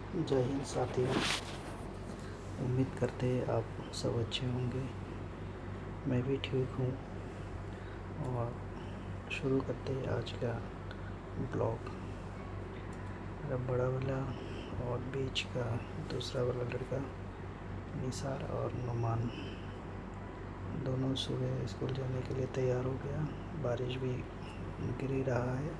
जय हिंद साथियों। उम्मीद करते हैं आप सब अच्छे होंगे। मैं भी ठीक हूँ। और शुरू करते हैं आज का ब्लॉग। मेरा बड़ा वाला और बीच का दूसरा वाला लड़का निसार और नुमान दोनों सुबह स्कूल जाने के लिए तैयार हो गया। बारिश भी गिर ही रहा है।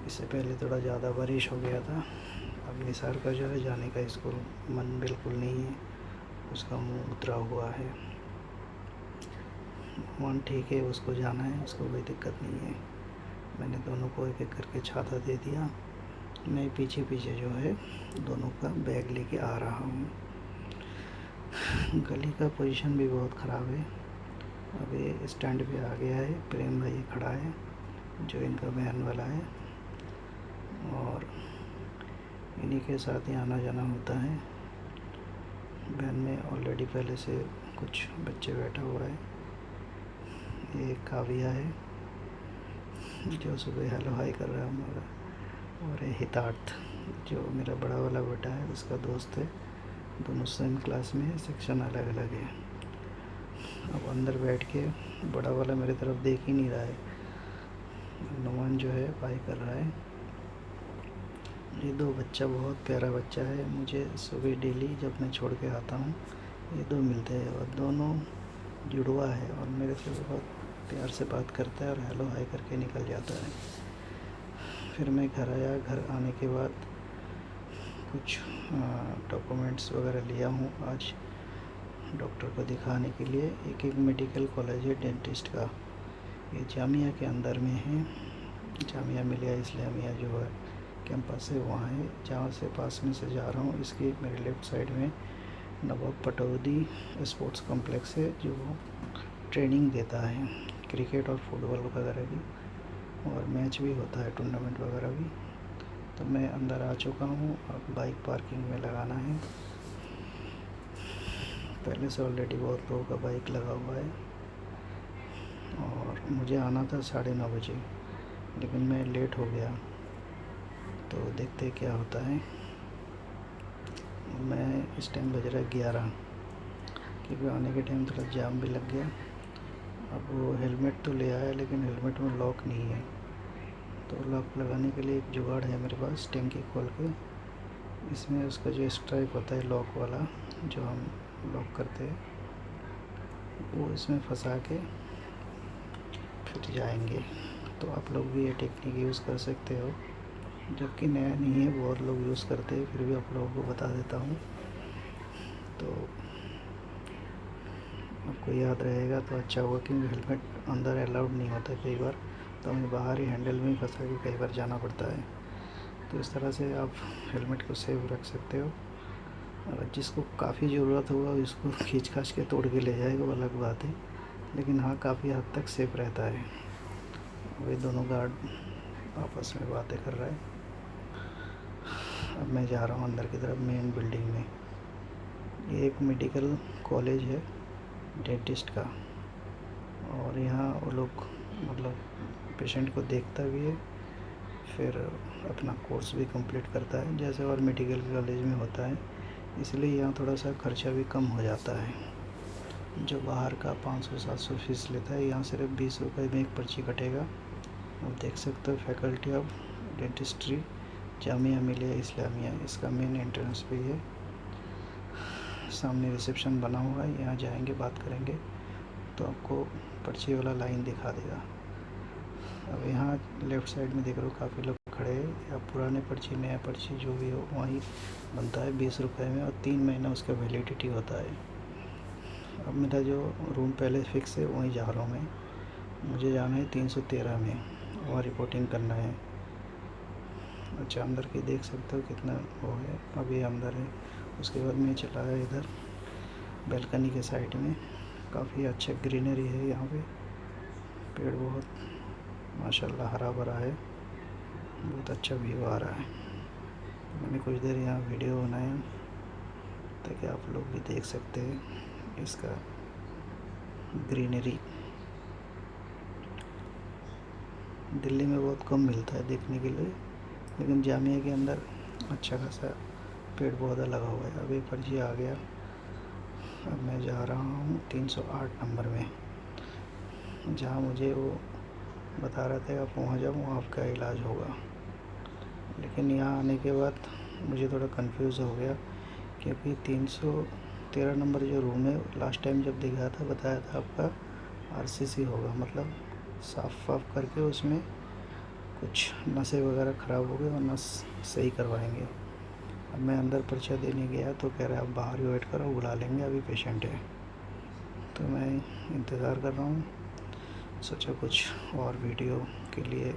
इससे पहले थोड़ा ज़्यादा बारिश हो गया था। अब निसार का जो है जाने का स्कूल मन बिल्कुल नहीं है, उसका मुंह उतरा हुआ है। मन ठीक है, उसको जाना है, उसको कोई दिक्कत नहीं है। मैंने दोनों को एक एक करके छाता दे दिया। मैं पीछे पीछे जो है दोनों का बैग लेके आ रहा हूँ। गली का पोजीशन भी बहुत ख़राब है। अभी स्टैंड पे आ गया है, प्रेम भाई खड़ा है जो इनका वैन वाला है, और इन्हीं के साथ ही आना जाना होता है। वैन में ऑलरेडी पहले से कुछ बच्चे बैठा हुआ है। ये काव्या है जो सुबह हेलो हाय कर रहा है हमारा, और ये हितार्थ जो मेरा बड़ा वाला बेटा है, उसका दोस्त है। दोनों सेम क्लास में है, सेक्शन अलग अलग है। अब अंदर बैठ के बड़ा वाला मेरी तरफ देख ही नहीं रहा है। नुमान जो है बाय कर रहा है। ये दो बच्चा बहुत प्यारा बच्चा है। मुझे सुबह डेली जब मैं छोड़ के आता हूँ ये दो मिलते हैं, और दोनों जुड़वा है और मेरे से बहुत प्यार से बात करता है और हेलो हाय करके निकल जाता है। फिर मैं घर आया। घर आने के बाद कुछ डॉक्यूमेंट्स वगैरह लिया हूँ आज डॉक्टर को दिखाने के लिए। एक मेडिकल कॉलेज है डेंटिस्ट का, ये जामिया के अंदर में है। जामिया मिलिया इस्लामिया जो है कैंपस है वहाँ है, जहाँ से पास में से जा रहा हूँ। इसकी मेरे लेफ़्ट साइड में नवाब पटौदी स्पोर्ट्स कॉम्प्लेक्स है जो ट्रेनिंग देता है क्रिकेट और फुटबॉल वगैरह की, और मैच भी होता है, टूर्नामेंट वगैरह भी। तो मैं अंदर आ चुका हूँ। अब बाइक पार्किंग में लगाना है। पहले से ऑलरेडी बहुत लोगों का बाइक लगा हुआ है, और मुझे आना था 9:30 बजे, लेकिन मैं लेट हो गया। तो देखते क्या होता है। मैं इस टाइम बज रहा है 11, क्योंकि आने के टाइम थोड़ा जाम भी लग गया। अब वो हेलमेट तो ले आया, लेकिन हेलमेट में लॉक नहीं है। तो लॉक लगाने के लिए एक जुगाड़ है मेरे पास, टंकी खोल के इसमें उसका जो स्ट्राइप होता है लॉक वाला जो हम लॉक करते हैं, वो इसमें फंसा के फिर जाएंगे। तो आप लोग भी ये टेक्निक यूज़ कर सकते हो, जबकि नया नहीं है, बहुत लोग यूज़ करते हैं, फिर भी आप लोगों को बता देता हूँ। तो आपको याद रहेगा तो अच्छा होगा, क्योंकि हेलमेट अंदर अलाउड नहीं होता कई बार, तो हमें बाहर ही हैंडल में फंसा के कई बार जाना पड़ता है। तो इस तरह से आप हेलमेट को सेफ रख सकते हो। और जिसको काफ़ी ज़रूरत होगा उसको खींच खाच के तोड़ के ले जाएगा, वो अलग बात है, लेकिन हाँ काफ़ी हद तक सेफ रहता है। वे दोनों गार्ड आपस में बातें कर रहे हैं। अब मैं जा रहा हूँ अंदर की तरफ मेन बिल्डिंग में। ये एक मेडिकल कॉलेज है डेंटिस्ट का, और यहाँ वो लोग मतलब पेशेंट को देखता भी है, फिर अपना कोर्स भी कंप्लीट करता है, जैसे और मेडिकल कॉलेज में होता है। इसलिए यहाँ थोड़ा सा खर्चा भी कम हो जाता है। जो बाहर का 500-700 फीस लेता है, यहाँ सिर्फ 20 रुपये में एक पर्ची कटेगा। आप देख सकते हो faculty of dentistry Jamia Millia Islamia, इसका मेन एंट्रेंस भी है। सामने रिसेप्शन बना हुआ है, यहाँ जाएंगे बात करेंगे तो आपको पर्ची वाला लाइन दिखा देगा। अब यहाँ लेफ़्ट साइड में देख रहे हो काफ़ी लोग खड़े हैं। या पुराने पर्ची नया पर्ची जो भी हो वहीं बनता है 20 रुपये में, और 3 महीना उसका वैलिडिटी होता है। अब मेरा जो रूम पहले फिक्स है वहीं जा रहा हूँ मैं। मुझे जाना है 313 में, वहाँ रिपोर्टिंग करना है। अच्छा अंदर के देख सकते हो कितना वो है, अभी अंदर है। उसके बाद मैं चला है इधर बैल्कनी के साइड में। काफ़ी अच्छा ग्रीनरी है यहाँ पे, पेड़ बहुत माशाल्लाह हरा भरा है, बहुत अच्छा व्यू आ रहा है। मैंने कुछ देर यहाँ वीडियो बनाया ताकि आप लोग भी देख सकते हैं इसका ग्रीनरी। दिल्ली में बहुत कम मिलता है देखने के लिए, लेकिन जामिया के अंदर अच्छा खासा पेड़ पौधा लगा हुआ है। अब एक पर्ची आ गया। अब मैं जा रहा हूँ 308 नंबर में, जहाँ मुझे वो बता रहा था आप वहाँ जाओ, वहाँ आपका इलाज होगा। लेकिन यहाँ आने के बाद मुझे थोड़ा कंफ्यूज हो गया, क्योंकि 313 नंबर जो रूम है, लास्ट टाइम जब दिखाया था बताया था आपका आरसीसी होगा, मतलब साफ वाफ करके उसमें कुछ नसें वगैरह ख़राब हो गए और नस सही करवाएंगे। अब मैं अंदर पर्चा देने गया तो कह रहा है आप बाहर ही वेट करो, बुला लेंगे, अभी पेशेंट है। तो मैं इंतज़ार कर रहा हूँ। सोचा कुछ और वीडियो के लिए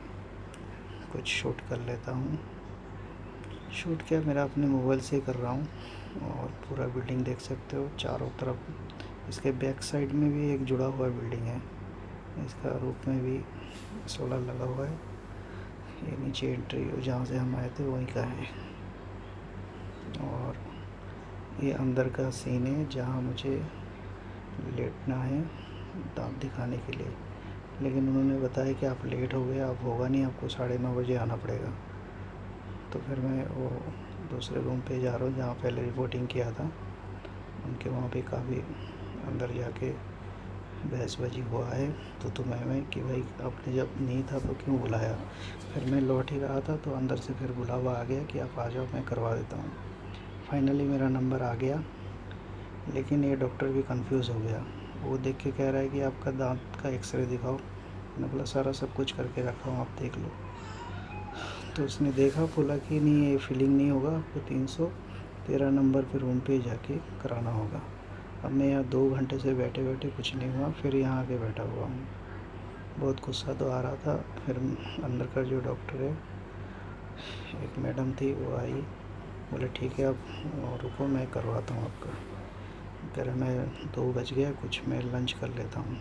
कुछ शूट कर लेता हूँ। शूट क्या, मेरा अपने मोबाइल से ही कर रहा हूँ। और पूरा बिल्डिंग देख सकते हो चारों तरफ। इसके बैक साइड में भी एक जुड़ा हुआ बिल्डिंग है, इसका रूफ में भी सोलर लगा हुआ है। ये नीचे एंट्री जहाँ से हम आए थे वहीं का है। और ये अंदर का सीन है जहाँ मुझे लेटना है दांत दिखाने के लिए। लेकिन उन्होंने बताया कि आप लेट हो गए, अब होगा नहीं, आपको 9:30 बजे आना पड़ेगा। तो फिर मैं वो दूसरे रूम पे जा रहा हूँ जहाँ पहले रिपोर्टिंग किया था। उनके वहाँ पे काफ़ी अंदर जाके बहसबाजी हुआ है तो मैं कि भाई आपने जब नहीं था तो क्यों बुलाया। फिर मैं लौट ही रहा था तो अंदर से फिर बुलावा आ गया कि आप आ जाओ, मैं करवा देता हूँ। फाइनली मेरा नंबर आ गया। लेकिन ये डॉक्टर भी कंफ्यूज हो गया। वो देख के कह रहा है कि आपका दांत का एक्सरे दिखाओ। मैंने बोला सारा सब कुछ करके रखा हूँ, आप देख लो। तो उसने देखा, बोला कि नहीं ये फीलिंग नहीं होगा, आपको 313 नंबर पे रूम पे जाके कराना होगा। अब मैं यहाँ 2 घंटे से बैठे बैठे कुछ नहीं हुआ, फिर यहाँ आके बैठा हुआ हूँ। बहुत गुस्सा तो आ रहा था। फिर अंदर का जो डॉक्टर है, एक मैडम थी, वो आई, बोले ठीक है आप रुको, मैं करवाता हूँ आपका। कह रहा मैं 2 बज गया, कुछ मैं लंच कर लेता हूँ।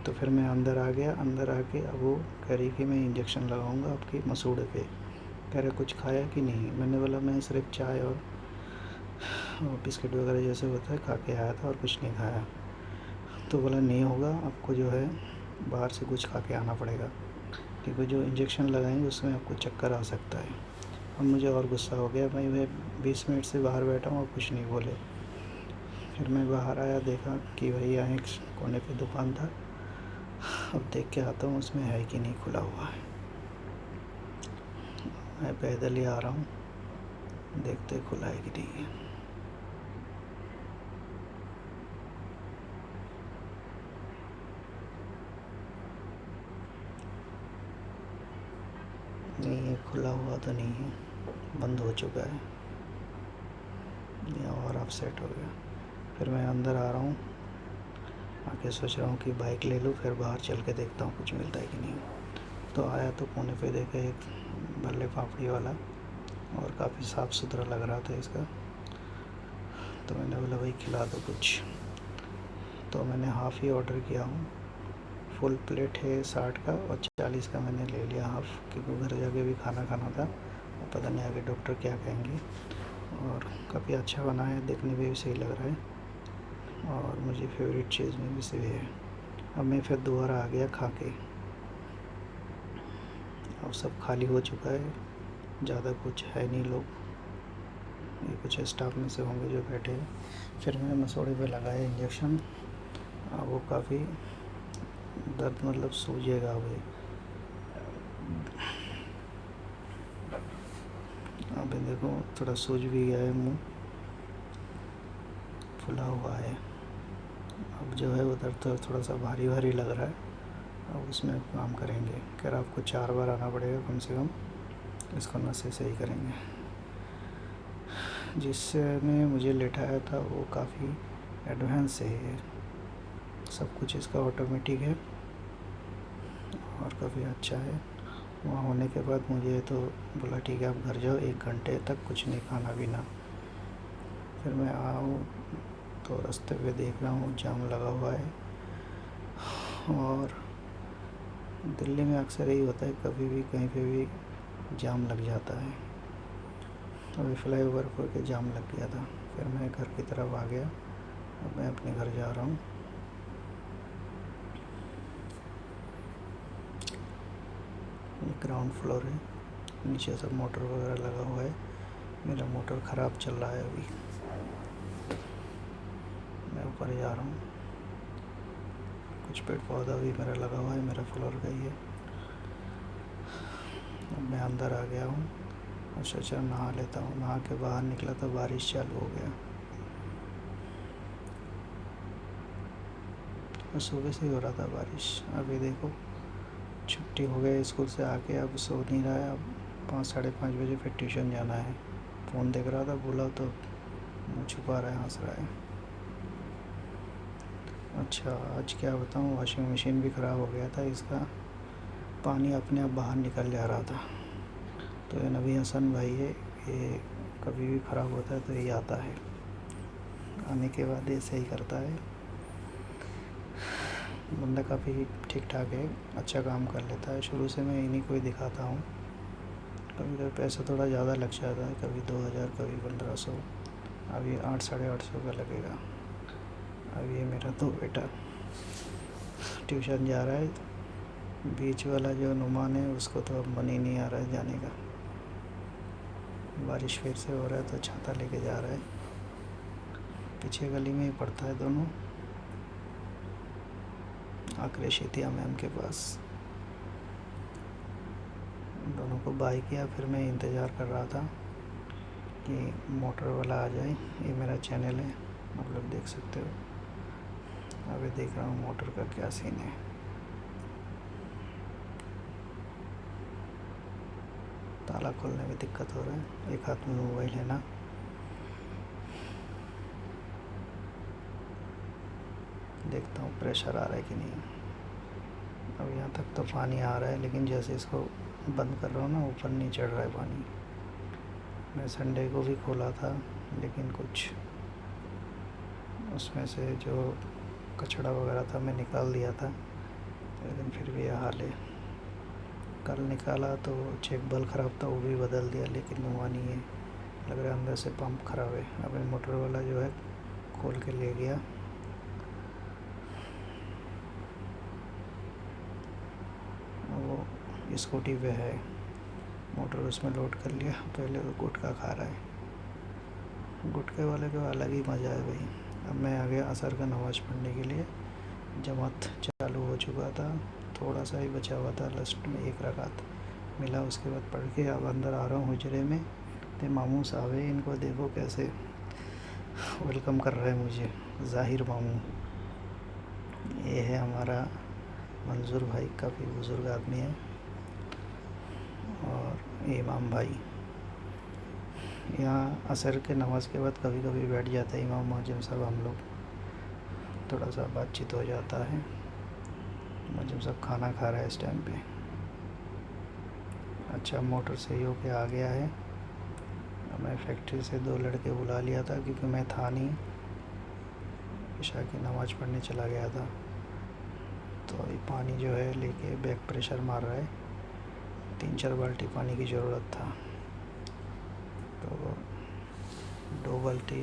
तो फिर मैं अंदर आ गया। अंदर आके अब वो कह रही कि मैं इंजेक्शन लगाऊंगा आपके मसूड़े पे। कह रहा कुछ खाया कि नहीं। मैंने बोला मैं सिर्फ चाय और बिस्किट वगैरह जैसे होता है खा के आया था और कुछ नहीं खाया। तो बोला नहीं होगा, आपको जो है बाहर से कुछ खा के आना पड़ेगा, क्योंकि जो इंजेक्शन लगाएंगे उसमें आपको चक्कर आ सकता है। अब मुझे और गुस्सा हो गया। मैं 20 मिनट से बाहर बैठा हूँ और कुछ नहीं बोले। फिर मैं बाहर आया, देखा कि भाई यहाँ एक कोने पे दुकान था। अब देख के आता हूँ उसमें है कि नहीं खुला हुआ है। मैं पैदल ही आ रहा हूँ, देखते खुला है कि नहीं है। नहीं है, खुला हुआ तो नहीं है, बंद हो चुका है या और अपसेट हो गया। फिर मैं अंदर आ रहा हूँ, आके सोच रहा हूँ कि बाइक ले लूँ, फिर बाहर चल के देखता हूँ कुछ मिलता है कि नहीं। तो आया तो कोने पे देखा एक भल्ले पापड़ी वाला, और काफ़ी साफ़ सुथरा लग रहा था इसका। तो मैंने बोला भाई खिला दो कुछ। तो मैंने हाफ़ ही ऑर्डर किया हूँ। फुल प्लेट है 60 का और 40 का मैंने ले लिया हाफ़, क्योंकि घर जाके भी खाना था और पता नहीं आगे डॉक्टर क्या कहेंगे। और काफ़ी अच्छा बना है, देखने में भी सही लग रहा है और मुझे फेवरेट चीज़ में भी से है। अब मैं फिर दोबारा आ गया खा के। अब सब खाली हो चुका है, ज़्यादा कुछ है नहीं लोग, ये कुछ स्टाफ में से होंगे जो बैठे हैं। फिर मैंने मसोड़े पे लगाया इंजेक्शन। वो काफ़ी दर्द मतलब सूझेगा अभी। अभी देखो थोड़ा सूज भी गया है, मुंह फुला हुआ है। अब जो है उधर तो थोड़ा सा भारी भारी लग रहा है, अब उसमें काम करेंगे। कह रहा आपको 4 बार आना पड़ेगा कम से कम, इसको नसें सही करेंगे। जिसने मुझे लेटाया था वो काफ़ी एडवांस है, सब कुछ इसका ऑटोमेटिक है और काफ़ी अच्छा है। वहाँ होने के बाद मुझे तो बोला ठीक है आप घर जाओ, 1 घंटे तक कुछ नहीं खाना पीना। फिर मैं आऊँ तो रास्ते पे देख रहा हूँ जाम लगा हुआ है। और दिल्ली में अक्सर यही होता है, कभी भी कहीं पे भी जाम लग जाता है। अभी फ्लाईओवर पर के जाम लग गया था। फिर मैं घर की तरफ आ गया। अब मैं अपने घर जा रहा हूँ। ग्राउंड फ्लोर है, नीचे सब मोटर वगैरह लगा हुआ है। मेरा मोटर ख़राब चल रहा है। अभी मैं ऊपर जा रहा हूँ। कुछ पेड़ पौधा भी मेरा लगा हुआ है, मेरा फ्लोर का ही है। अब मैं अंदर आ गया हूँ और सोचा नहा लेता हूँ। नहा के बाहर निकला तो बारिश चालू हो गया। और सुबह से ही हो रहा था बारिश। अभी देखो छुट्टी हो गई स्कूल से आके, अब सो नहीं रहा है। अब 5 साढ़े 5 बजे फिर ट्यूशन जाना है। फ़ोन देख रहा था, बोला तो मुँह छुपा रहा है, हंस रहा है। अच्छा, आज क्या बताऊँ, वॉशिंग मशीन भी ख़राब हो गया था। इसका पानी अपने आप बाहर निकल जा रहा था। तो ये नबी हसन भाई है, ये कभी भी ख़राब होता है तो ये आता है। आने के बाद ये सही करता है। बंदा काफ़ी ठीक ठाक है, अच्छा काम कर लेता है। शुरू से मैं इन्हीं को ही दिखाता हूँ। कभी कभी पैसा थोड़ा ज़्यादा लग जाता है, कभी 2000, कभी 1500। अब ये 8 साढ़े 800 का लगेगा। अब ये मेरा तो बेटा ट्यूशन जा रहा है। बीच वाला जो नुमान है उसको तो अब मन ही नहीं आ रहा है जाने का। बारिश फिर से हो रहा है तो छाता लेके जा रहा है। पीछे गली में ही पड़ता है दोनों, आखिरी शीतिया मैम के पास। दोनों को बाय किया। फिर मैं इंतज़ार कर रहा था कि मोटर वाला आ जाए। ये मेरा चैनल है, आप लोग देख सकते हो। अभी देख रहा हूँ मोटर का क्या सीन है। ताला खोलने में दिक्कत हो रहा है, एक हाथ में मोबाइल है ना। देखता हूँ प्रेशर आ रहा है कि नहीं। अब यहाँ तक तो पानी आ रहा है, लेकिन जैसे इसको बंद कर रहा हूँ ना, ऊपर नहीं चढ़ रहा है पानी। मैं संडे को भी खोला था, लेकिन कुछ उसमें से जो कचड़ा वगैरह था मैं निकाल दिया था, लेकिन फिर भी यह हाल है। कल निकाला तो चेक बल्ब ख़राब था, वो भी बदल दिया, लेकिन हुआ नहीं है। लग रहा है अंदर से पंप ख़राब है। अब मोटर वाला जो है खोल के ले गया। वो स्कूटी पे है, मोटर उसमें लोड कर लिया। पहले वो गुटखा खा रहा है। गुटखे वाले का अलग ही मज़ा है भाई। अब मैं आ गया असर का नमाज़ पढ़ने के लिए। जमात चालू हो चुका था, थोड़ा सा ही बचा हुआ था, लास्ट में एक रकात मिला। उसके बाद पढ़ के अब अंदर आ रहा हूँ हुजरे में। तो मामू साहब है, इनको देखो कैसे वेलकम कर रहा है मुझे, ज़ाहिर मामू। ये है हमारा मंजूर भाई, काफ़ी बुज़ुर्ग आदमी है। और इमाम भाई यहाँ असर के नमाज़ के बाद कभी कभी बैठ जाता है इमाम मौजम साहब। हम लोग थोड़ा सा बातचीत हो जाता है। मौजम साहब खाना खा रहा है इस टाइम पे। अच्छा, मोटर सही होके आ गया है। मैं फैक्ट्री से 2 लड़के बुला लिया था, क्योंकि मैं था नहीं, इशा की नमाज़ पढ़ने चला गया था। तो ये पानी जो है लेके बैक प्रेशर मार रहा है। 3-4 बाल्टी पानी की ज़रूरत था, तो 2 बाल्टी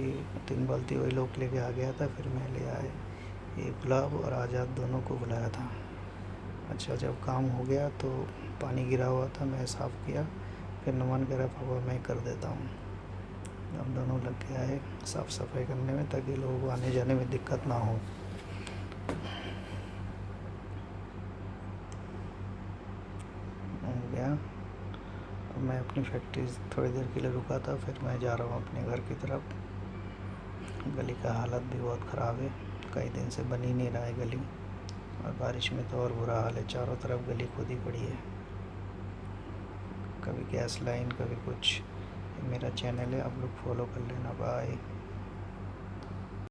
3 बाल्टी वही लोग लेके आ गया था। फिर मैं ले आए, ये गुलाब और आज़ाद दोनों को बुलाया था। अच्छा, जब काम हो गया तो पानी गिरा हुआ था, मैं साफ़ किया। फिर नुमान कह रहा पापा मैं कर देता हूँ। हम दोनों लग गया है साफ़ सफाई करने में, ताकि लोगों को आने जाने में दिक्कत ना हो। गया। अब मैं अपनी फैक्ट्री थोड़ी देर के लिए रुका था, फिर मैं जा रहा हूँ अपने घर की तरफ। गली का हालत भी बहुत ख़राब है, कई दिन से बन ही नहीं रहा है गली। और बारिश में तो और बुरा हाल है, चारों तरफ गली खोदी पड़ी है। कभी गैस लाइन, कभी कुछ। मेरा चैनल है, आप लोग फॉलो कर लेना। बाय।